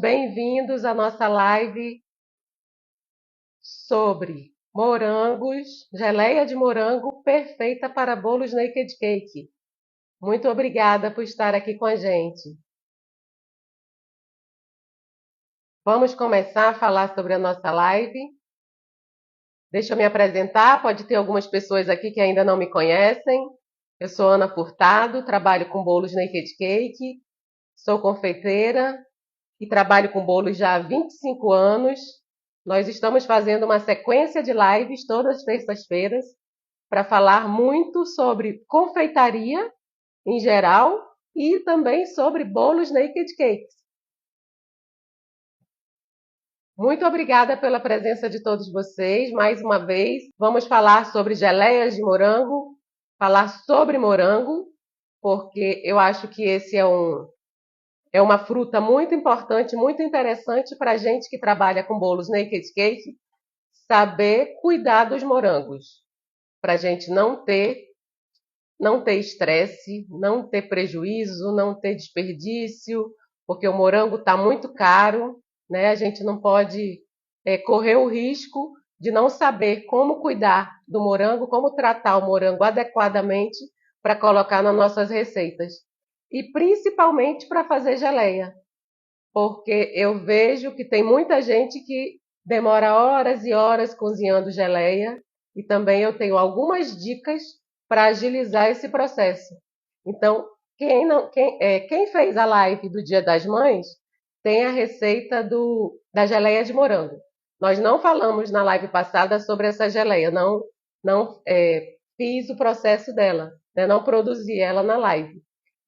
Bem-vindos à nossa live sobre morangos, geleia de morango perfeita para bolos Naked Cake. Muito obrigada por estar aqui com a gente. Vamos começar a falar sobre a nossa live. Deixa eu me apresentar, pode ter algumas pessoas aqui que ainda não me conhecem. Eu sou Ana Furtado, trabalho com bolos Naked Cake, sou confeiteira e trabalho com bolos já há 25 anos. Nós estamos fazendo uma sequência de lives todas as terças-feiras para falar muito sobre confeitaria em geral e também sobre bolos Naked Cakes. Muito obrigada pela presença de todos vocês. Mais uma vez, vamos falar sobre geleias de morango, falar sobre morango, porque eu acho que esse é uma fruta muito importante, muito interessante para a gente que trabalha com bolos Naked Cake, saber cuidar dos morangos, para a gente não ter estresse, não ter prejuízo, não ter desperdício, porque o morango está muito caro, né? A gente não pode correr o risco de não saber como cuidar do morango, como tratar o morango adequadamente para colocar nas nossas receitas. E principalmente para fazer geleia, porque eu vejo que tem muita gente que demora horas e horas cozinhando geleia, e também eu tenho algumas dicas para agilizar esse processo. Então, quem fez a live do Dia das Mães tem a receita da geleia de morango. Nós não falamos na live passada sobre essa geleia, não fiz o processo dela, né? Não produzi ela na live.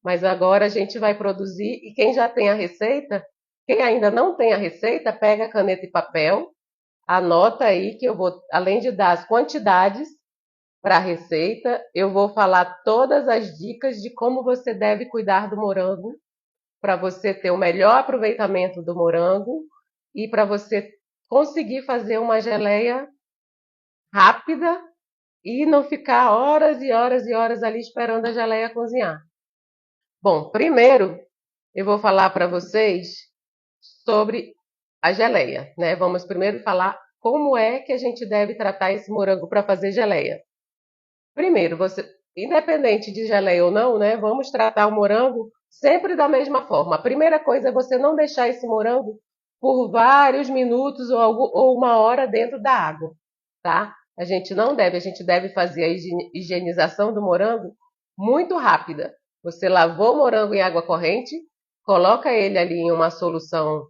Mas agora a gente vai produzir, e quem já tem a receita, quem ainda não tem a receita, pega caneta e papel, anota aí que eu vou, além de dar as quantidades para a receita, eu vou falar todas as dicas de como você deve cuidar do morango para você ter o melhor aproveitamento do morango e para você conseguir fazer uma geleia rápida e não ficar horas e horas e horas ali esperando a geleia cozinhar. Bom, primeiro eu vou falar para vocês sobre a geleia, né? Vamos primeiro falar como é que a gente deve tratar esse morango para fazer geleia. Primeiro, você, independente de geleia ou não, né? Vamos tratar o morango sempre da mesma forma. A primeira coisa é você não deixar esse morango por vários minutos ou uma hora dentro da água, tá? A gente deve fazer a higienização do morango muito rápida. Você lavou o morango em água corrente, coloca ele ali em uma solução.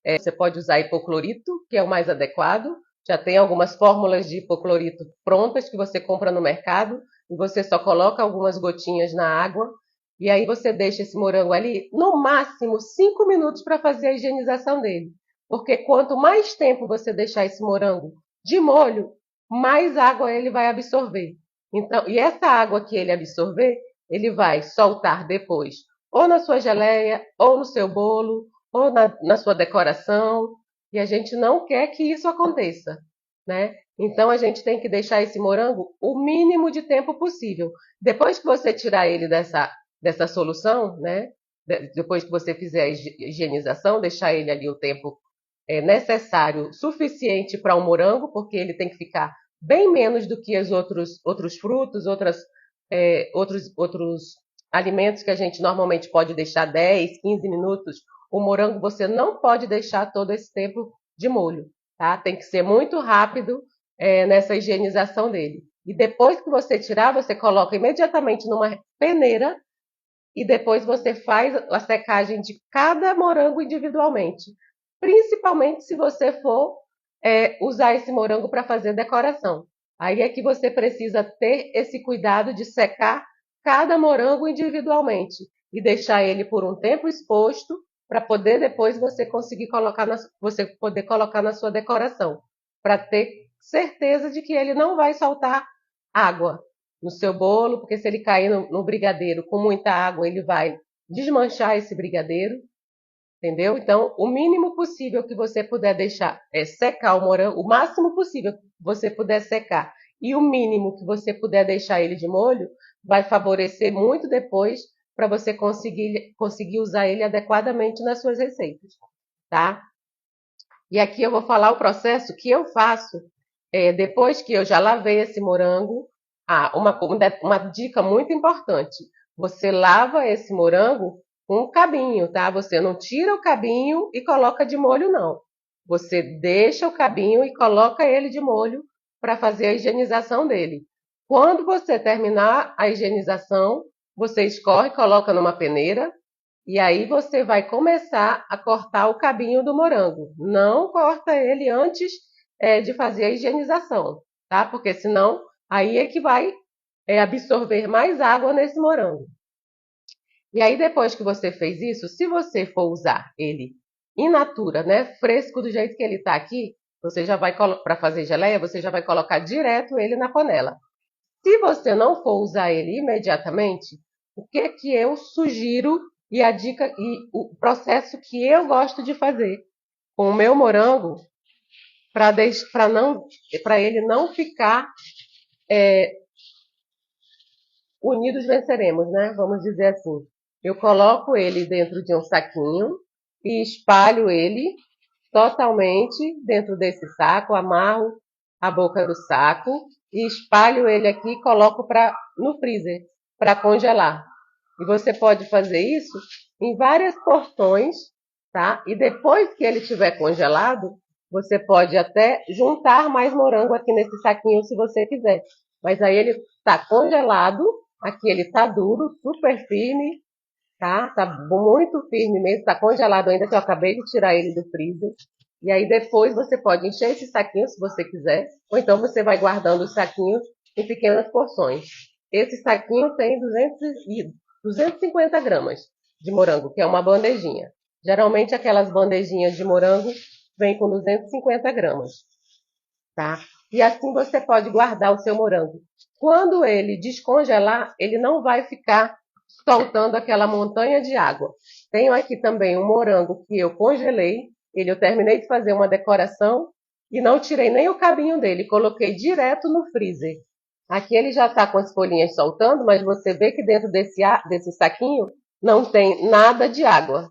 Você pode usar hipoclorito, que é o mais adequado. Já tem algumas fórmulas de hipoclorito prontas que você compra no mercado e você só coloca algumas gotinhas na água e aí você deixa esse morango ali no máximo 5 minutos para fazer a higienização dele. Porque quanto mais tempo você deixar esse morango de molho, mais água ele vai absorver. Então, e essa água que ele absorver, ele vai soltar depois, ou na sua geleia, ou no seu bolo, ou na sua decoração, e a gente não quer que isso aconteça, né? Então a gente tem que deixar esse morango o mínimo de tempo possível. Depois que você tirar ele dessa solução, né? Depois que você fizer a higienização, deixar ele ali o tempo necessário, suficiente para o morango, porque ele tem que ficar bem menos do que os outros frutos, outros alimentos que a gente normalmente pode deixar 10, 15 minutos. O morango você não pode deixar todo esse tempo de molho, tá? Tem que ser muito rápido nessa higienização dele. E depois que você tirar, você coloca imediatamente numa peneira e depois você faz a secagem de cada morango individualmente. Principalmente se você for usar esse morango para fazer decoração. Aí é que você precisa ter esse cuidado de secar cada morango individualmente e deixar ele por um tempo exposto para poder depois você poder colocar na sua decoração, para ter certeza de que ele não vai soltar água no seu bolo, porque se ele cair no brigadeiro com muita água, ele vai desmanchar esse brigadeiro, entendeu? Então, o mínimo possível que você puder deixar é secar o morango, o máximo possível que você puder secar, e o mínimo que você puder deixar ele de molho, vai favorecer muito depois para você conseguir usar ele adequadamente nas suas receitas. tá? E aqui eu vou falar o processo que eu faço depois que eu já lavei esse morango. Uma dica muito importante: você lava esse morango com o cabinho, tá? Você não tira o cabinho e coloca de molho, não. Você deixa o cabinho e coloca ele de molho para fazer a higienização dele. Quando você terminar a higienização, você escorre, coloca numa peneira e aí você vai começar a cortar o cabinho do morango. Não corta ele antes de fazer a higienização, tá? Porque senão aí é que vai absorver mais água nesse morango. E aí depois que você fez isso, se você for usar ele in natura, né, fresco do jeito que ele está aqui, você já vai para fazer geleia, você já vai colocar direto ele na panela. Se você não for usar ele imediatamente, o que que eu sugiro e a dica e o processo que eu gosto de fazer com o meu morango para ele não ficar unidos venceremos, né? Vamos dizer assim. Eu coloco ele dentro de um saquinho e espalho ele totalmente dentro desse saco, amarro a boca do saco e espalho ele aqui e coloco no freezer para congelar. E você pode fazer isso em várias porções, tá? E depois que ele estiver congelado, você pode até juntar mais morango aqui nesse saquinho se você quiser. Mas aí ele está congelado, aqui ele está duro, super firme, tá? Tá muito firme mesmo, tá congelado ainda, que eu acabei de tirar ele do freezer. E aí depois você pode encher esse saquinho se você quiser, ou então você vai guardando os saquinhos em pequenas porções. Esse saquinho tem 250 gramas de morango, que é uma bandejinha. Geralmente aquelas bandejinhas de morango vêm com 250 gramas, tá? E assim você pode guardar o seu morango. Quando ele descongelar, ele não vai ficar soltando aquela montanha de água. Tenho aqui também um morango que eu congelei. Eu terminei de fazer uma decoração e não tirei nem o cabinho dele. Coloquei direto no freezer. Aqui ele já está com as folhinhas soltando, mas você vê que dentro desse saquinho não tem nada de água.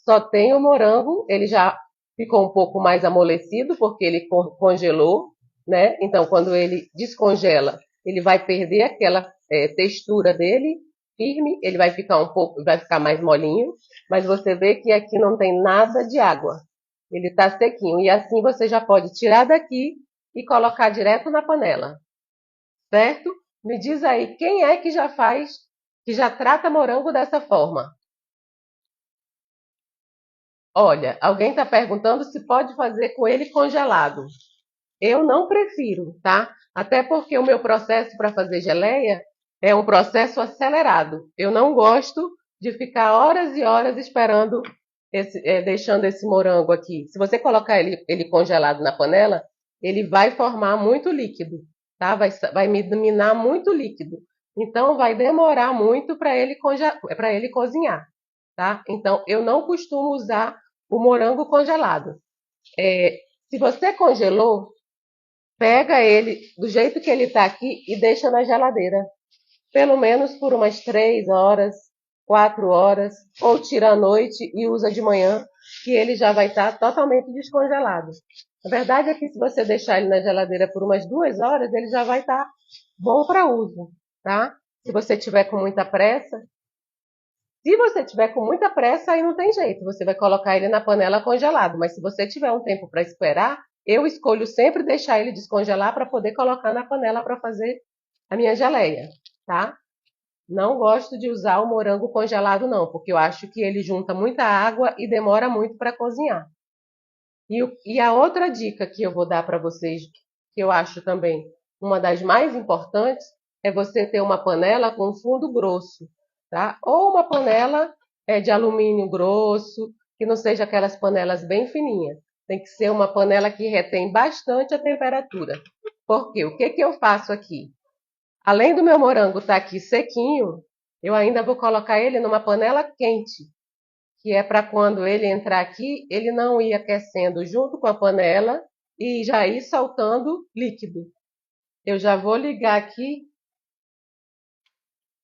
Só tem o morango. Ele já ficou um pouco mais amolecido porque ele congelou, né? Então, quando ele descongela, ele vai perder aquela textura dele firme, ele vai ficar mais molinho, mas você vê que aqui não tem nada de água. Ele está sequinho. E assim você já pode tirar daqui e colocar direto na panela, certo? Me diz aí, quem é que já faz, que já trata morango dessa forma? Olha, alguém está perguntando se pode fazer com ele congelado. Eu não prefiro, tá? Até porque o meu processo para fazer geleia é um processo acelerado. Eu não gosto de ficar horas e horas esperando deixando esse morango aqui. Se você colocar ele congelado na panela, ele vai formar muito líquido, tá? Vai minar muito líquido. Então vai demorar muito para ele cozinhar, tá? Então eu não costumo usar o morango congelado. Se você congelou, pega ele do jeito que ele está aqui e deixa na geladeira. Pelo menos por umas 3 horas, 4 horas, ou tira à noite e usa de manhã, que ele já vai estar totalmente descongelado. A verdade é que se você deixar ele na geladeira por umas 2 horas, ele já vai estar bom para uso, tá? Se você tiver com muita pressa, se você tiver com muita pressa, aí não tem jeito. Você vai colocar ele na panela congelado. Mas se você tiver um tempo para esperar, eu escolho sempre deixar ele descongelar para poder colocar na panela para fazer a minha geleia, tá? Não gosto de usar o morango congelado, não, porque eu acho que ele junta muita água e demora muito para cozinhar. E a outra dica que eu vou dar para vocês, que eu acho também uma das mais importantes, é você ter uma panela com fundo grosso, tá? Ou uma panela de alumínio grosso, que não seja aquelas panelas bem fininhas. Tem que ser uma panela que retém bastante a temperatura. Porque o que que eu faço aqui? Além do meu morango estar aqui sequinho, eu ainda vou colocar ele numa panela quente, que é para quando ele entrar aqui, ele não ir aquecendo junto com a panela e já ir soltando líquido. Eu já vou ligar aqui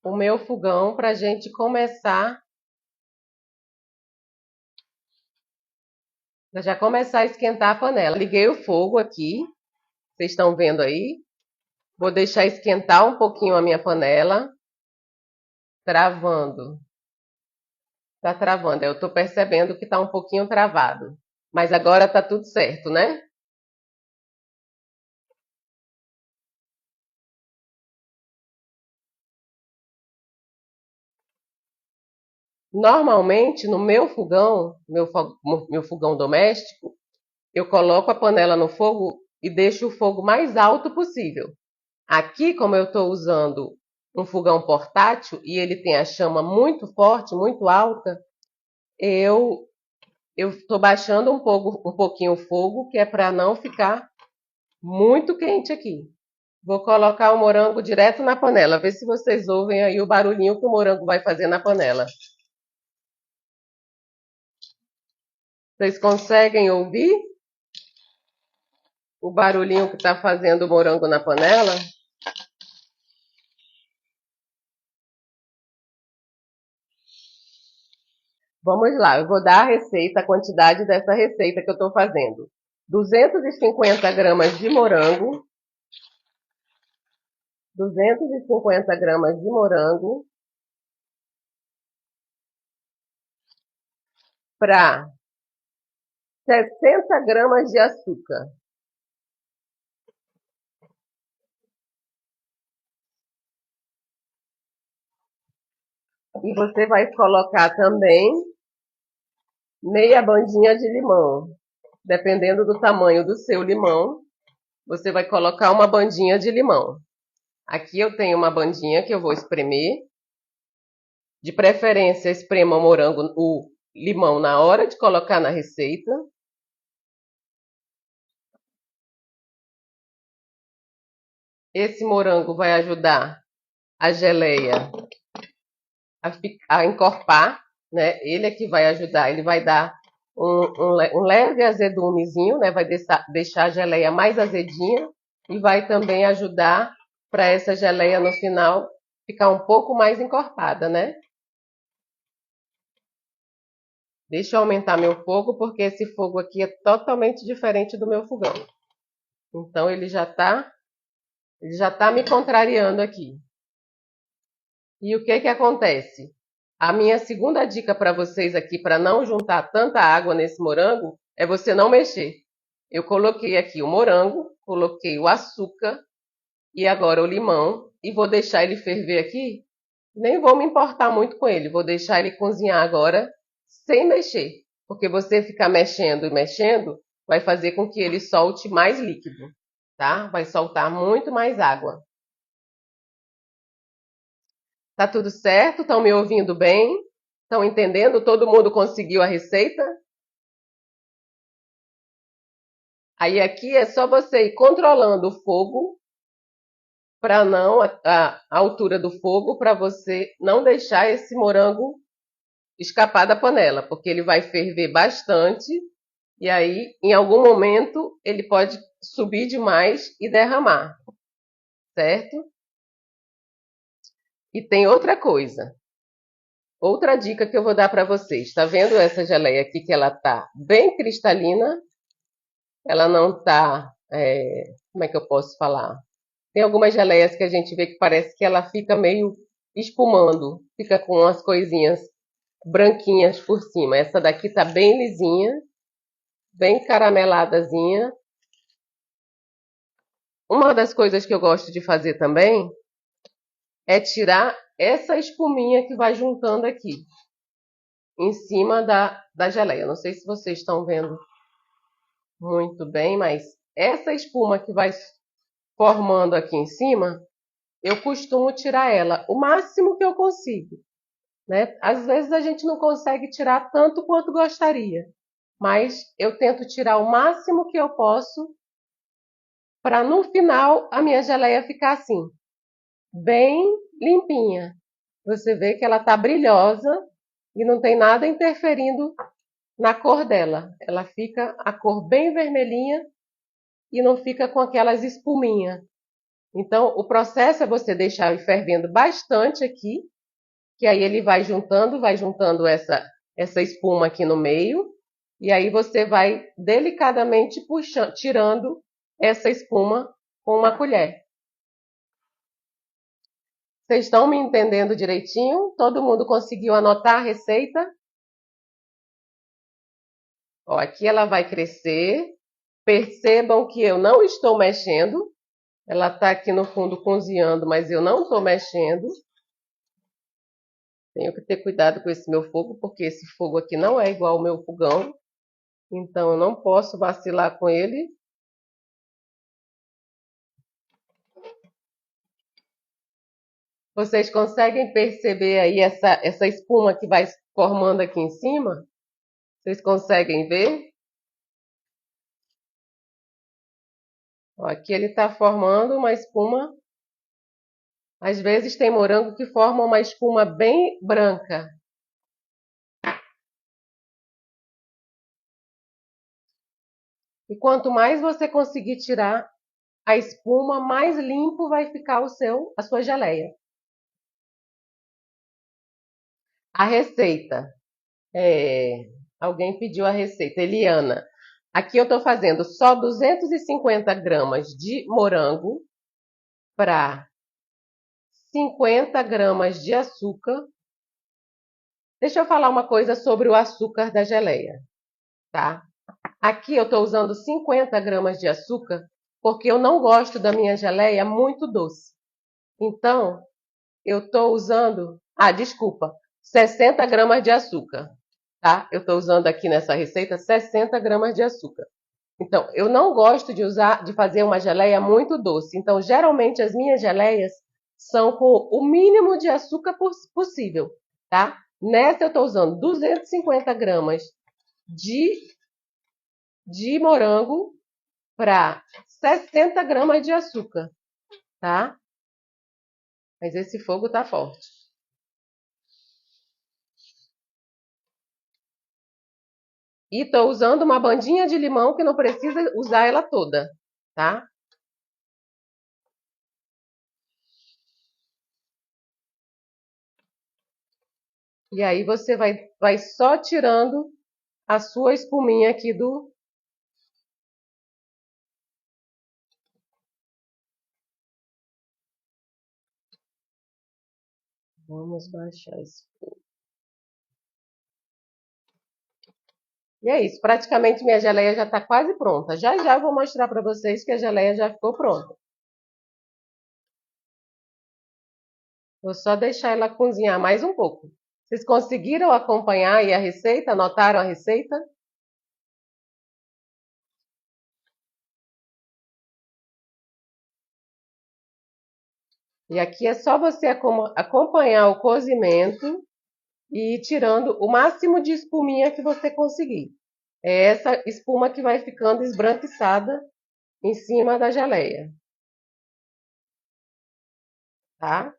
o meu fogão para a gente começar Para já começar a esquentar a panela. Liguei o fogo aqui, vocês estão vendo aí. Vou deixar esquentar um pouquinho a minha panela. Travando. Tá travando. Eu tô percebendo que tá um pouquinho travado. Mas agora tá tudo certo, né? Normalmente, no meu fogão, meu fogão doméstico, eu coloco a panela no fogo e deixo o fogo mais alto possível. Aqui, como eu estou usando um fogão portátil e ele tem a chama muito forte, muito alta, eu estou baixando um pouquinho o fogo, que é para não ficar muito quente aqui. Vou colocar o morango direto na panela. Vê se vocês ouvem aí o barulhinho que o morango vai fazer na panela. Vocês conseguem ouvir o barulhinho que está fazendo o morango na panela? Vamos lá, eu vou dar a receita, a quantidade dessa receita que eu estou fazendo. 250 gramas de morango, 250 gramas de morango para 60 gramas de açúcar. E você vai colocar também meia bandinha de limão. Dependendo do tamanho do seu limão, você vai colocar uma bandinha de limão. Aqui eu tenho uma bandinha que eu vou espremer. De preferência, esprema o morango, o limão na hora de colocar na receita. Esse morango vai ajudar a geleia a encorpar, né? Ele é que vai ajudar, ele vai dar um leve azedumezinho, né? Vai deixar a geleia mais azedinha e vai também ajudar para essa geleia no final ficar um pouco mais encorpada, né? Deixa eu aumentar meu fogo, porque esse fogo aqui é totalmente diferente do meu fogão. Então ele já tá me contrariando aqui. E o que que acontece? A minha segunda dica para vocês aqui, para não juntar tanta água nesse morango, é você não mexer. Eu coloquei aqui o morango, coloquei o açúcar e agora o limão e vou deixar ele ferver aqui. Nem vou me importar muito com ele, vou deixar ele cozinhar agora sem mexer, porque você ficar mexendo e mexendo vai fazer com que ele solte mais líquido, tá? Vai soltar muito mais água. Tá tudo certo? Estão me ouvindo bem? Estão entendendo? Todo mundo conseguiu a receita? Aí aqui é só você ir controlando o fogo para não a altura do fogo para você não deixar esse morango escapar da panela, porque ele vai ferver bastante e aí em algum momento ele pode subir demais e derramar, certo? E tem outra coisa. Outra dica que eu vou dar para vocês. Está vendo essa geleia aqui que ela tá bem cristalina? Ela não tá, como é que eu posso falar? Tem algumas geleias que a gente vê que parece que ela fica meio espumando, fica com umas coisinhas branquinhas por cima. Essa daqui tá bem lisinha, bem carameladazinha. Uma das coisas que eu gosto de fazer também é tirar essa espuminha que vai juntando aqui, em cima da geleia. Não sei se vocês estão vendo muito bem, mas essa espuma que vai formando aqui em cima, eu costumo tirar ela o máximo que eu consigo, né? Às vezes a gente não consegue tirar tanto quanto gostaria, mas eu tento tirar o máximo que eu posso para no final a minha geleia ficar assim, bem limpinha. Você vê que ela tá brilhosa e não tem nada interferindo na cor dela. Ela fica a cor bem vermelhinha e não fica com aquelas espuminhas. Então, o processo é você deixar ele fervendo bastante aqui, que aí ele vai juntando essa espuma aqui no meio, E aí você vai delicadamente puxando, tirando essa espuma com uma colher. Vocês estão me entendendo direitinho? Todo mundo conseguiu anotar a receita? Ó, aqui ela vai crescer. Percebam que eu não estou mexendo. Ela está aqui no fundo cozinhando, mas eu não estou mexendo. Tenho que ter cuidado com esse meu fogo, porque esse fogo aqui não é igual ao meu fogão. Então eu não posso vacilar com ele. Vocês conseguem perceber aí essa espuma que vai formando aqui em cima? Vocês conseguem ver? Ó, aqui ele está formando uma espuma. Às vezes tem morango que forma uma espuma bem branca. E quanto mais você conseguir tirar a espuma, mais limpo vai ficar a sua geleia. A receita. Alguém pediu a receita. Eliana. Aqui eu estou fazendo só 250 gramas de morango para 50 gramas de açúcar. Deixa eu falar uma coisa sobre o açúcar da geleia, tá? Aqui eu estou usando 50 gramas de açúcar porque eu não gosto da minha geleia muito doce. Então, eu estou usando... desculpa, 60 gramas de açúcar, tá? Eu estou usando aqui nessa receita 60 gramas de açúcar. Então, eu não gosto de fazer uma geleia muito doce. Então, geralmente as minhas geleias são com o mínimo de açúcar possível, tá? Nessa eu estou usando 250 gramas de morango para 60 gramas de açúcar, tá? Mas esse fogo tá forte. E estou usando uma bandinha de limão que não precisa usar ela toda, tá? E aí você vai só tirando a sua espuminha aqui do... Vamos baixar esse fogo. E é isso, praticamente minha geleia já está quase pronta. Já já eu vou mostrar para vocês que a geleia já ficou pronta. Vou só deixar ela cozinhar mais um pouco. Vocês conseguiram acompanhar aí a receita? Anotaram a receita? E aqui é só você acompanhar o cozimento e ir tirando o máximo de espuminha que você conseguir. É essa espuma que vai ficando esbranquiçada em cima da geleia, tá?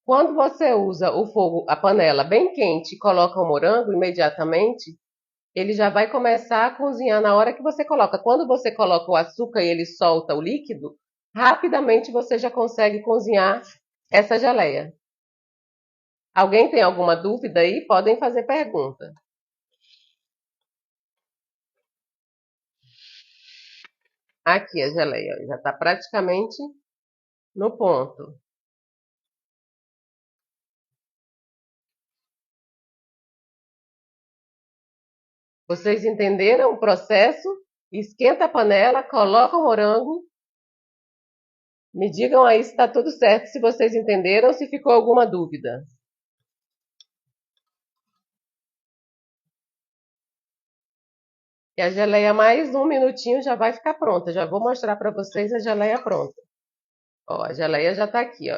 Quando você usa o fogo, a panela bem quente e coloca o morango imediatamente, ele já vai começar a cozinhar na hora que você coloca. Quando você coloca o açúcar e ele solta o líquido, rapidamente você já consegue cozinhar essa geleia. Alguém tem alguma dúvida aí? Podem fazer pergunta. Aqui a geleia já está praticamente no ponto. Vocês entenderam o processo? Esquenta a panela, coloca o morango. Me digam aí se está tudo certo, se vocês entenderam, se ficou alguma dúvida. E a geleia mais um minutinho já vai ficar pronta. Já vou mostrar para vocês a geleia pronta. Ó, a geleia já está aqui, ó.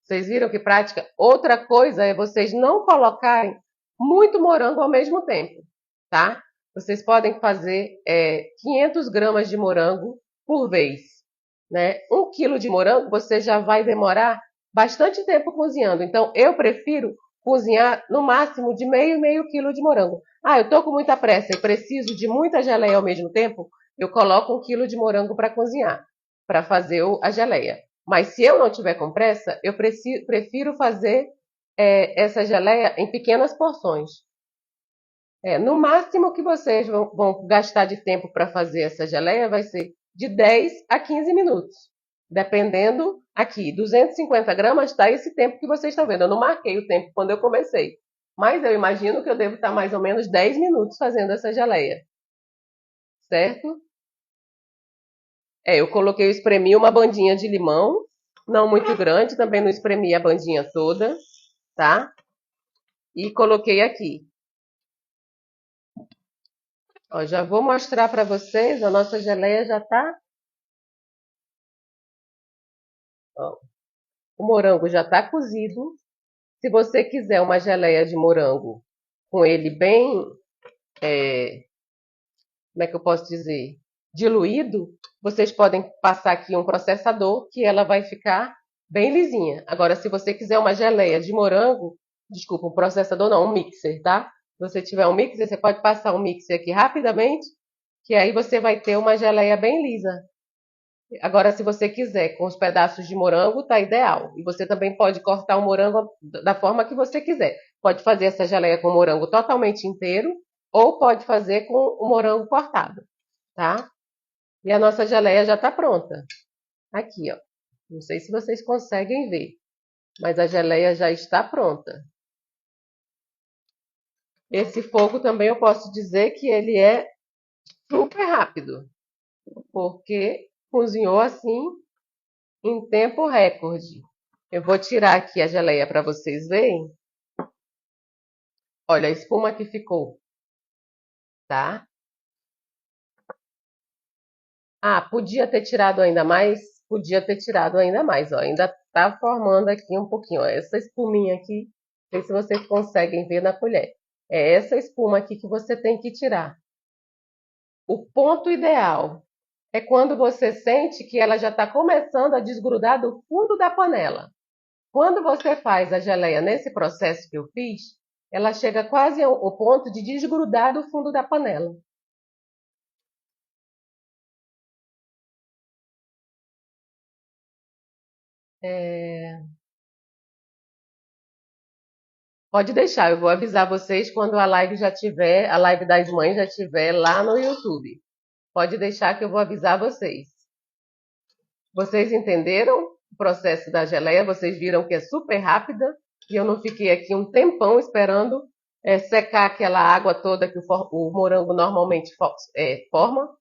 Vocês viram que prática? Outra coisa é vocês não colocarem muito morango ao mesmo tempo, tá? Vocês podem fazer 500 gramas de morango por vez, né? 1 quilo de morango você já vai demorar bastante tempo cozinhando. Então, eu prefiro cozinhar no máximo de meio quilo de morango. Eu tô com muita pressa e preciso de muita geleia ao mesmo tempo, eu coloco 1 quilo de morango para cozinhar, para fazer a geleia. Mas se eu não tiver com pressa, eu prefiro fazer essa geleia em pequenas porções. No máximo que vocês vão gastar de tempo para fazer essa geleia vai ser de 10 a 15 minutos. Dependendo, aqui, 250 gramas está esse tempo que vocês estão vendo. Eu não marquei o tempo quando eu comecei. Mas eu imagino que eu devo estar mais ou menos 10 minutos fazendo essa geleia. Certo? Eu espremi uma bandinha de limão, não muito grande, também não espremi a bandinha toda, tá? E coloquei aqui. Ó, já vou mostrar para vocês, a nossa geleia já tá. Ó, o morango já tá cozido. Se você quiser uma geleia de morango com ele bem, como é que eu posso dizer? Diluído, vocês podem passar aqui um processador que ela vai ficar bem lisinha. Agora, se você quiser uma geleia de morango, desculpa, um processador não, um mixer, tá? Se você tiver um mixer, você pode passar um mixer aqui rapidamente, que aí você vai ter uma geleia bem lisa. Agora, se você quiser com os pedaços de morango, tá ideal. E você também pode cortar o morango da forma que você quiser. Pode fazer essa geleia com o morango totalmente inteiro, ou pode fazer com o morango cortado, tá? E a nossa geleia já está pronta. Aqui, ó. Não sei se vocês conseguem ver, mas a geleia já está pronta. Esse fogo também eu posso dizer que ele é super rápido, porque cozinhou assim em tempo recorde. Eu vou tirar aqui a geleia para vocês verem. Olha a espuma que ficou, tá? Ah, podia ter tirado ainda mais? Podia ter tirado ainda mais, ó. Ainda tá formando aqui um pouquinho, ó. Essa espuminha aqui, não sei se vocês conseguem ver na colher. É essa espuma aqui que você tem que tirar. O ponto ideal é quando você sente que ela já está começando a desgrudar do fundo da panela. Quando você faz a geleia nesse processo que eu fiz, ela chega quase ao ponto de desgrudar do fundo da panela. Pode deixar, eu vou avisar vocês quando a live já tiver, a live das mães já tiver lá no YouTube. Pode deixar que eu vou avisar vocês. Vocês entenderam o processo da geleia? Vocês viram que é super rápida e eu não fiquei aqui um tempão esperando secar aquela água toda que o morango normalmente forma?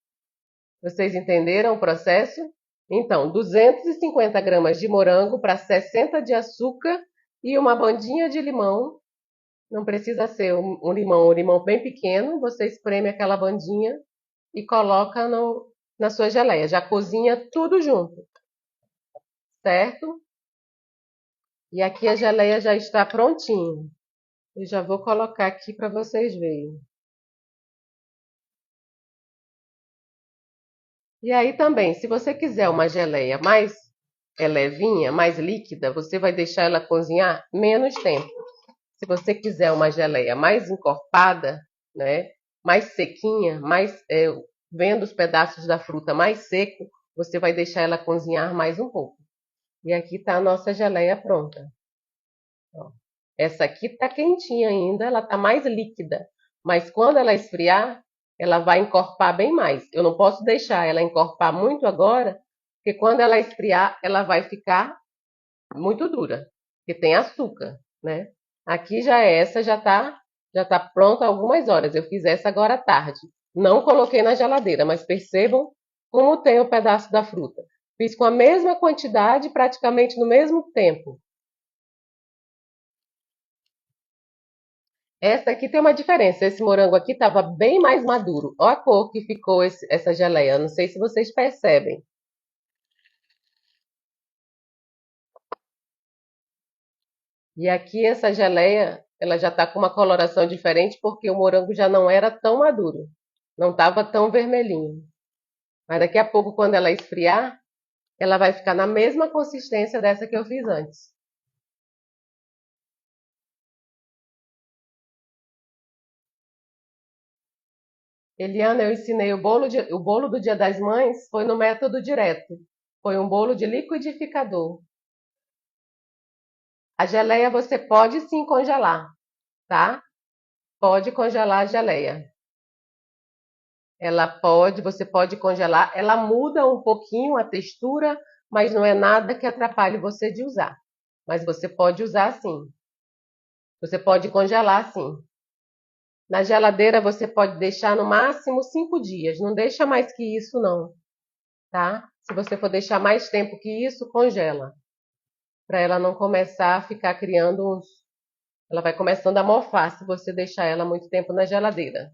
Vocês entenderam o processo? Então, 250 gramas de morango para 60 de açúcar e uma bandinha de limão. Não precisa ser um limão bem pequeno. Você espreme aquela bandinha e coloca na sua geleia. Já cozinha tudo junto, certo? E aqui a geleia já está prontinha. Eu já vou colocar aqui para vocês verem. E aí também, se você quiser uma geleia mais levinha, mais líquida, você vai deixar ela cozinhar menos tempo. Se você quiser uma geleia mais encorpada, né, mais sequinha, vendo os pedaços da fruta mais seco, você vai deixar ela cozinhar mais um pouco. E aqui está a nossa geleia pronta. Ó. Essa aqui está quentinha ainda, ela está mais líquida. Mas quando ela esfriar, ela vai encorpar bem mais. Eu não posso deixar ela encorpar muito agora, porque quando ela esfriar, ela vai ficar muito dura, porque tem açúcar, né? Aqui essa já tá pronta há algumas horas. Eu fiz essa agora à tarde. Não coloquei na geladeira, mas percebam como tem o pedaço da fruta. Fiz com a mesma quantidade, praticamente no mesmo tempo. Essa aqui tem uma diferença. Esse morango aqui estava bem mais maduro. Olha a cor que ficou essa geleia. Não sei se vocês percebem. E aqui essa geleia, ela já está com uma coloração diferente porque o morango já não era tão maduro. Não estava tão vermelhinho. Mas daqui a pouco, quando ela esfriar, ela vai ficar na mesma consistência dessa que eu fiz antes. Eliana, eu ensinei o bolo do Dia das Mães foi no método direto. Foi um bolo de liquidificador. A geleia você pode sim congelar, tá? Pode congelar a geleia. Você pode congelar. Ela muda um pouquinho a textura, mas não é nada que atrapalhe você de usar. Mas você pode usar sim. Você pode congelar sim. Na geladeira você pode deixar no máximo 5 dias. Não deixa mais que isso não, tá? Se você for deixar mais tempo que isso, congela. Para ela não começar a ficar criando uns. Ela vai começando a mofar se você deixar ela muito tempo na geladeira.